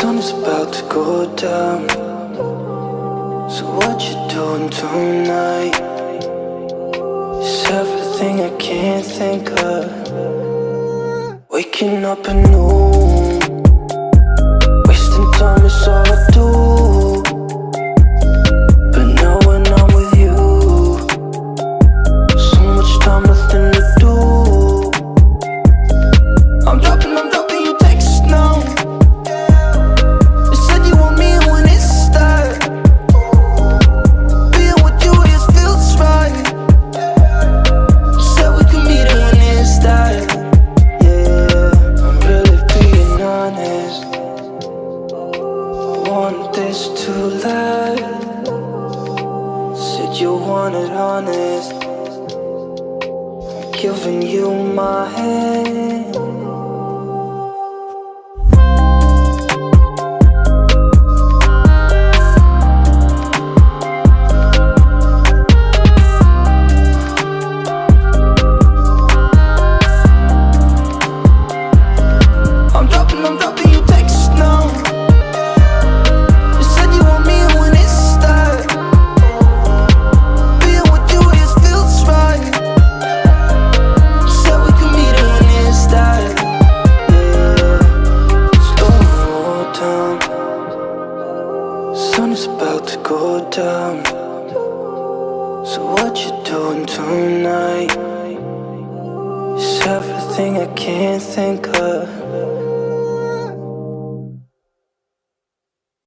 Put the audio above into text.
sun is about to go down. So what you doing tonight? It's everything I can't think of. Waking up anew, wasting time is all I do. But now when I'm with you, so much time, nothing to do. I'm dropping you texts now. You said you want me when it starts. Being with you, it feels right. You said we could meet it when it starts. Yeah, I'm really being honest. I want this to last. Said you want it honest. I'm giving you my hand. I'm dropping you texts now. You said you want me when it starts. Being with you, it feels right. You said we could meet it when it starts. Yeah, slow down. Sun is about to go down. So what you doing tonight? It's everything I can't think of.